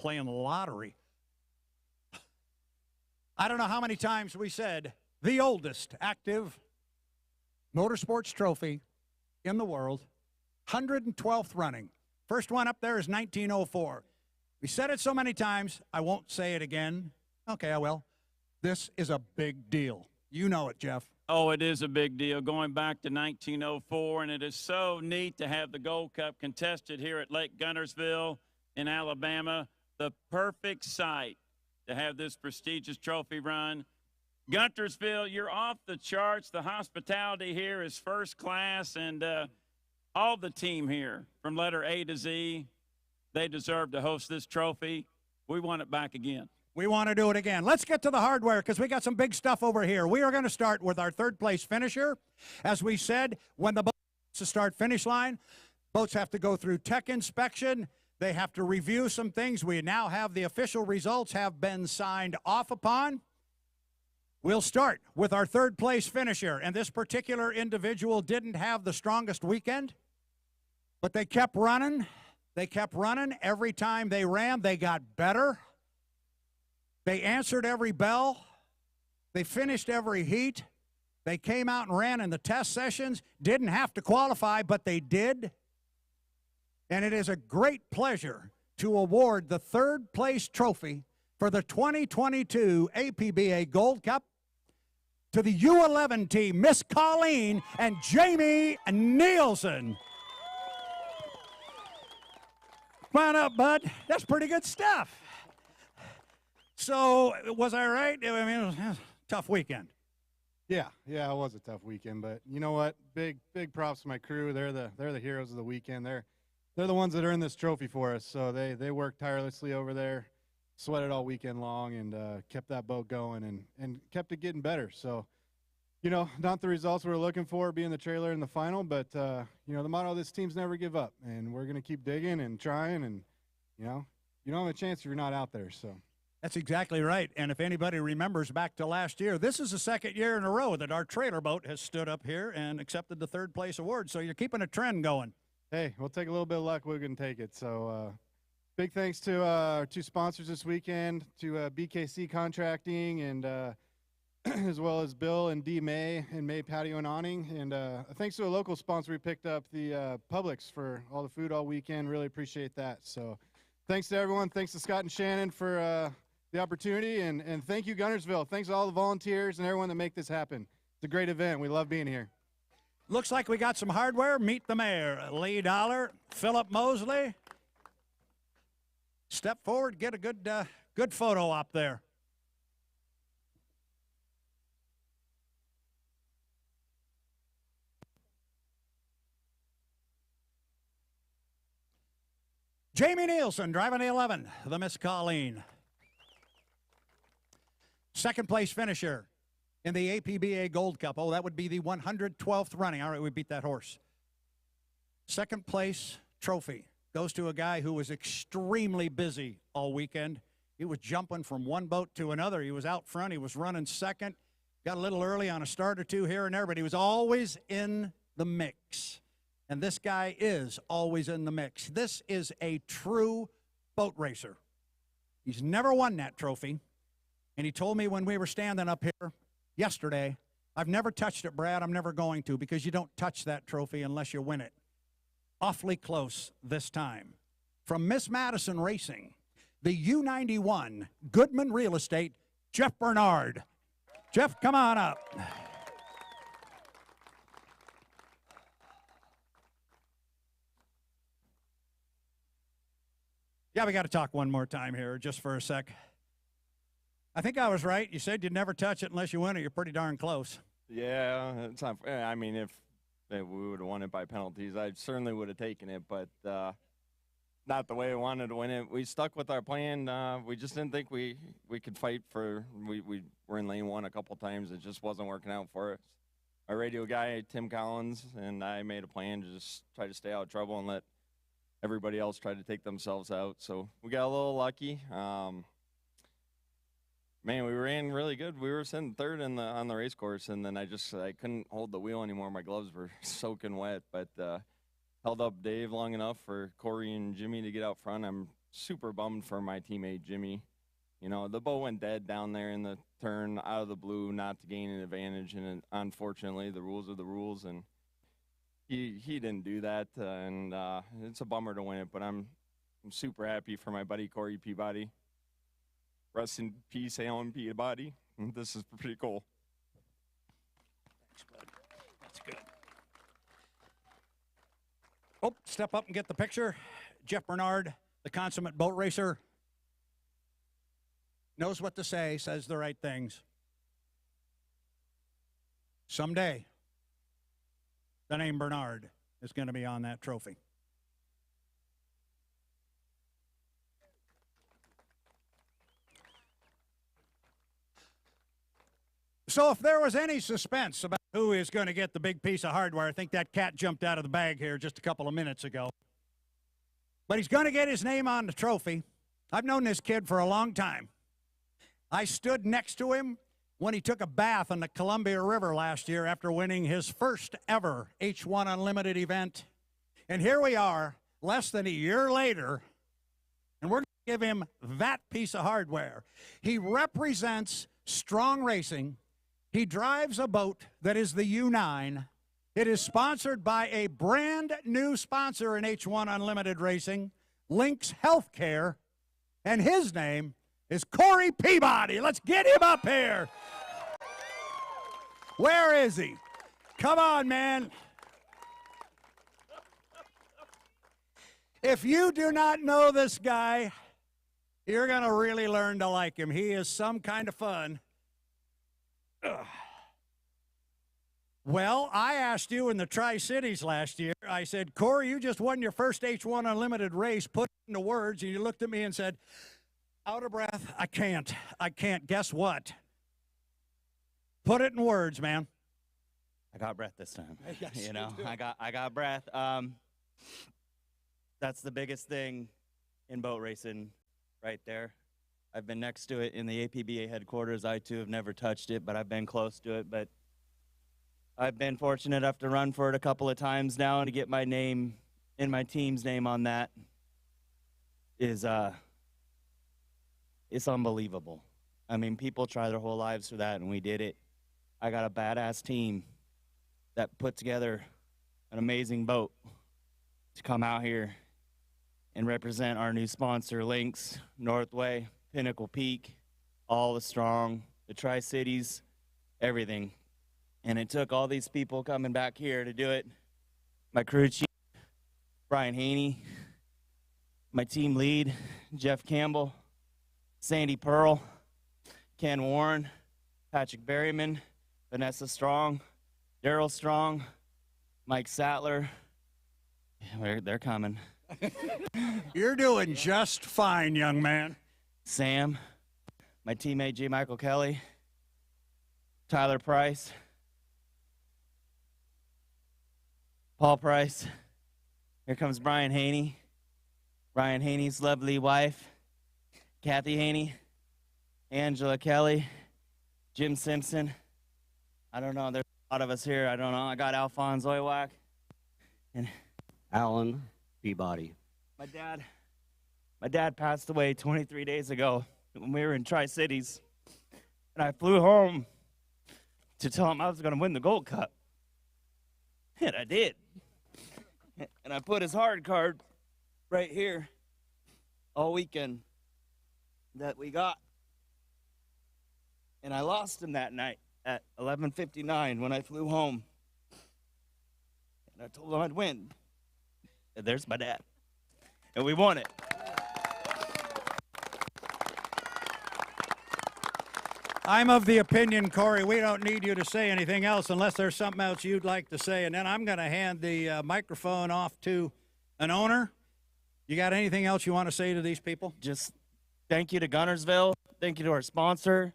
playing the lottery. I don't know how many times we said the oldest active motorsports trophy in the world, 112th running. First one up there is 1904. We said it so many times, I won't say it again. Okay, I will. This is a big deal. You know it, Jeff. Oh, it is a big deal going back to 1904, and it is so neat to have the Gold Cup contested here at Lake Guntersville in Alabama. The perfect site to have this prestigious trophy run. Guntersville, you're off the charts. The hospitality here is first class, and all the team here from letter A to Z, they deserve to host this trophy. We want it back again. We want to do it again. Let's get to the hardware because we got some big stuff over here. We are going to start with our third place finisher. As we said, when the boat to start finish line, boats have to go through tech inspection. They have to review some things. We now have the official results have been signed off upon. We'll start with our third place finisher, and this particular individual didn't have the strongest weekend, but they kept running. They kept running. Every time they ran, they got better. They answered every bell. They finished every heat. They came out and ran in the test sessions. Didn't have to qualify, but they did. And it is a great pleasure to award the third place trophy for the 2022 APBA Gold Cup to the U11 team, Miss Colleen and Jamie Nielsen. Come on up, bud. That's pretty good stuff. So, was I right? I mean, it was a tough weekend. Yeah, it was a tough weekend, but you know what? Big props to my crew. They're the heroes of the weekend. They're the ones that earned this trophy for us. So they worked tirelessly over there, sweated all weekend long, and kept that boat going and kept it getting better. So, you know, not the results we were looking for, being the trailer in the final, but you know, the motto of this team's never give up, and we're gonna keep digging and trying, and you know, you don't have a chance if you're not out there. So. That's exactly right. And if anybody remembers back to last year, this is the second year in a row that our trailer boat has stood up here and accepted the third place award. So you're keeping a trend going. Hey, we'll take a little bit of luck. We're going to take it. So big thanks to our two sponsors this weekend, to BKC Contracting, and as well as Bill and D. May and May Patio and Awning. And thanks to a local sponsor we picked up, the Publix, for all the food all weekend. Really appreciate that. So thanks to everyone. Thanks to Scott and Shannon for the opportunity, and thank you, Guntersville. Thanks to all the volunteers and everyone that make this happen. It's a great event. We love being here. Looks like we got some hardware. Meet the mayor, Lee Dollar, Philip Mosley. Step forward, get a good photo up there. Jamie Nielsen driving the 11, the Miss Colleen. Second place finisher in the APBA Gold Cup. Oh, that would be the 112th running. All right, we beat that horse. Second place trophy goes to a guy who was extremely busy all weekend. He was jumping from one boat to another. He was out front. He was running second. Got a little early on a start or two here and there, but he was always in the mix. And this guy is always in the mix. This is a true boat racer. He's never won that trophy. And he told me when we were standing up here yesterday, I've never touched it, Brad. I'm never going to, because you don't touch that trophy unless you win it. Awfully close this time. From Miss Madison Racing, the U91 Goodman Real Estate, Jeff Bernard. Jeff, come on up. Yeah, we got to talk one more time here just for a sec. I think I was right. You said you'd never touch it unless you win it. You're pretty darn close. Yeah, it's not. I mean, if we would have won it by penalties, I certainly would have taken it, but not the way I wanted to win it. We stuck with our plan. We just didn't think we could fight for. We were in lane one a couple times. It just wasn't working out for us. Our radio guy, Tim Collins, and I made a plan to just try to stay out of trouble and let everybody else try to take themselves out. So we got a little lucky. Man, we ran really good. We were sitting third on the race course, and then I couldn't hold the wheel anymore. My gloves were soaking wet, but held up Dave long enough for Corey and Jimmy to get out front. I'm super bummed for my teammate Jimmy. You know, the boat went dead down there in the turn out of the blue, not to gain an advantage, and unfortunately, the rules are the rules, and he didn't do that, and it's a bummer to win it, but I'm super happy for my buddy Corey Peabody. Rest in peace, Alan Peabody. This is pretty cool. Thanks, bud. That's good. Oh, step up and get the picture. Jeff Bernard, the consummate boat racer, knows what to say, says the right things. Someday, the name Bernard is going to be on that trophy. So if there was any suspense about who is going to get the big piece of hardware, I think that cat jumped out of the bag here just a couple of minutes ago. But he's going to get his name on the trophy. I've known this kid for a long time. I stood next to him when he took a bath on the Columbia River last year after winning his first ever H1 Unlimited event. And here we are, less than a year later, and we're going to give him that piece of hardware. He represents strong racing. He drives a boat that is the U9. It is sponsored by a brand new sponsor in H1 Unlimited Racing, Lynx Healthcare, and his name is Corey Peabody. Let's get him up here. Where is he? Come on, man. If you do not know this guy, you're going to really learn to like him. He is some kind of fun. Ugh. Well, I asked you in the Tri-Cities last year, I said, Corey, you just won your first H1 Unlimited race, put it into words, and you looked at me and said, out of breath, I can't. Guess what? Put it in words, man. I got breath this time. Yes, you know, you do. I got breath. That's the biggest thing in boat racing right there. I've been next to it in the APBA headquarters. I, too, have never touched it, but I've been close to it. But I've been fortunate enough to run for it a couple of times now, and to get my name and my team's name on that is, it's unbelievable. I mean, people try their whole lives for that, and we did it. I got a badass team that put together an amazing boat to come out here and represent our new sponsor, Lynx, Northway, Pinnacle Peak, all the strong, the Tri-Cities, everything. And it took all these people coming back here to do it. My crew chief, Brian Haney, my team lead, Jeff Campbell, Sandy Pearl, Ken Warren, Patrick Berryman, Vanessa Strong, Daryl Strong, Mike Sattler. They're coming. You're doing just fine, young man. Sam, my teammate J. Michael Kelly, Tyler Price, Paul Price. Here comes Brian Haney, Brian Haney's lovely wife, Kathy Haney, Angela Kelly, Jim Simpson. I don't know, there's a lot of us here. I don't know. I got Alphonse Oiwak and Alan Peabody. My dad passed away 23 days ago when we were in Tri-Cities, and I flew home to tell him I was going to win the Gold Cup, and I did. And I put his hard card right here all weekend that we got, and I lost him that night at 11:59 when I flew home, and I told him I'd win. And there's my dad, and we won it. I'm of the opinion, Corey, we don't need you to say anything else unless there's something else you'd like to say. And then I'm going to hand the microphone off to an owner. You got anything else you want to say to these people? Just thank you to Guntersville. Thank you to our sponsor.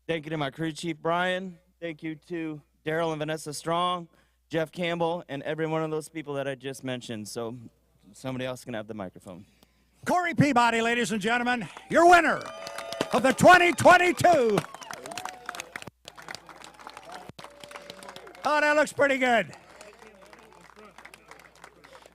Thank you to my crew chief, Brian. Thank you to Daryl and Vanessa Strong, Jeff Campbell, and every one of those people that I just mentioned. So somebody else can have the microphone. Corey Peabody, ladies and gentlemen, your winner of the 2022. Oh, that looks pretty good.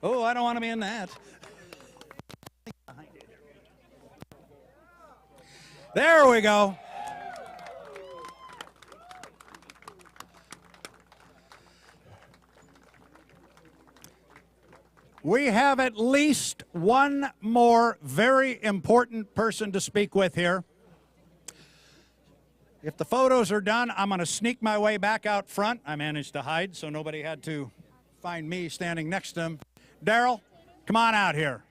Oh, I don't want to be in that. There we go. We have at least one more very important person to speak with here. If the photos are done, I'm going to sneak my way back out front. I managed to hide, so nobody had to find me standing next to him. Daryl, come on out here.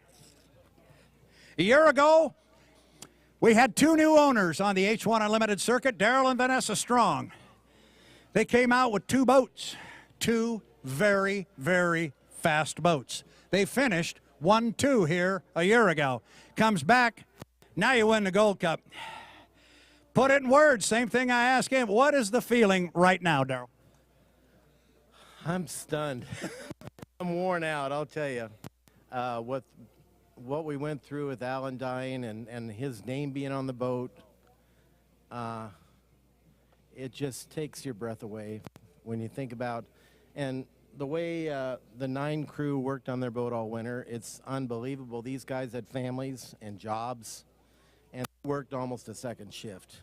A year ago, we had two new owners on the H1 Unlimited circuit, Daryl and Vanessa Strong. They came out with two boats, two very, very fast boats. They finished 1-2 here a year ago. Comes back, now you win the Gold Cup. Put it in words, same thing I asked him. What is the feeling right now, Daryl? I'm stunned. I'm worn out, I'll tell you. What we went through with Alan dying and his name being on the boat, it just takes your breath away when you think about, and the way the 9 crew worked on their boat all winter, it's unbelievable. These guys had families and jobs and worked almost a second shift.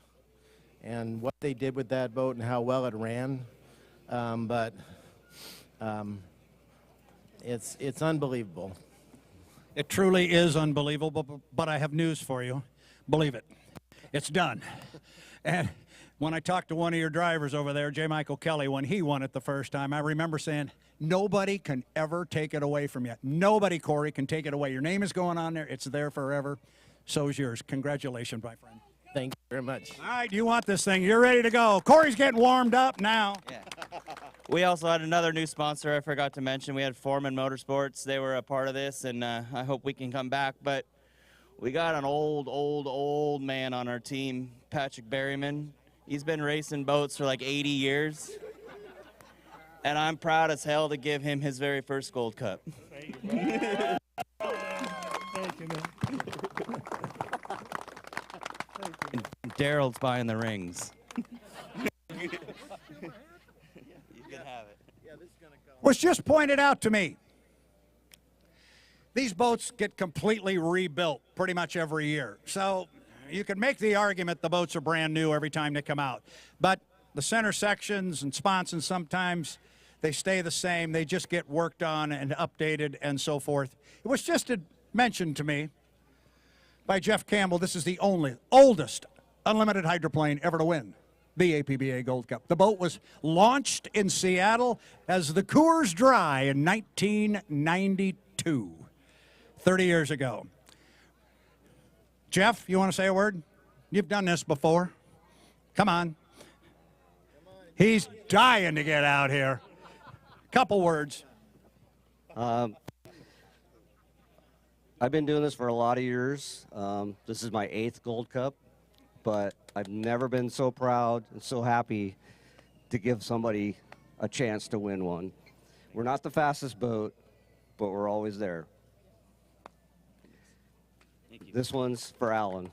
And what they did with that boat and how well it ran, it's unbelievable. It truly is unbelievable, but I have news for you. Believe it. It's done. And when I talked to one of your drivers over there, J. Michael Kelly, when he won it the first time, I remember saying, nobody can ever take it away from you. Nobody, Corey, can take it away. Your name is going on there. It's there forever. So is yours. Congratulations, my friend. Thank you very much. All right, you want this thing. You're ready to go. Corey's getting warmed up now. Yeah. We also had another new sponsor I forgot to mention. We had Foreman Motorsports. They were a part of this, and I hope we can come back. But we got an old man on our team, Patrick Berryman. He's been racing boats for like 80 years. And I'm proud as hell to give him his very first Gold Cup. Thank you, man. Daryl's buying the rings. You can have it. Was just pointed out to me. These boats get completely rebuilt pretty much every year. So you can make the argument the boats are brand new every time they come out. But the center sections and sponsons, sometimes they stay the same. They just get worked on and updated and so forth. It was just mentioned to me by Jeff Campbell. This is the oldest unlimited hydroplane ever to win the APBA Gold Cup. The boat was launched in Seattle as the Coors Dry in 1992, 30 years ago. Jeff, you want to say a word? You've done this before. Come on. He's dying to get out here. Couple words. I've been doing this for a lot of years. This is my 8th Gold Cup, but I've never been so proud and so happy to give somebody a chance to win one. We're not the fastest boat, but we're always there. This one's for Alan.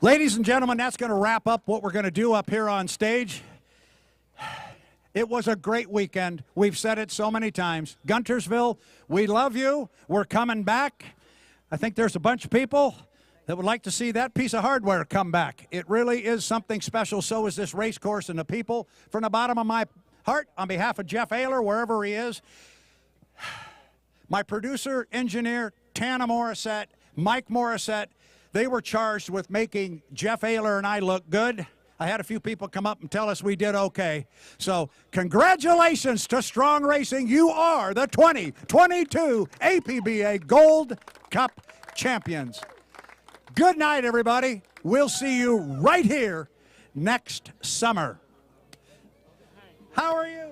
Ladies and gentlemen, that's going to wrap up what we're going to do up here on stage. It was a great weekend. We've said it so many times. Guntersville, we love you. We're coming back. I think there's a bunch of people that would like to see that piece of hardware come back. It really is something special. So is this race course and the people. From the bottom of my heart, on behalf of Jeff Ayler, wherever he is, my producer, engineer, Tana Morissette, Mike Morissette, they were charged with making Jeff Ayler and I look good. I had a few people come up and tell us we did okay. So congratulations to Strong Racing. You are the 2022 APBA Gold Cup champions. Good night, everybody. We'll see you right here next summer. How are you?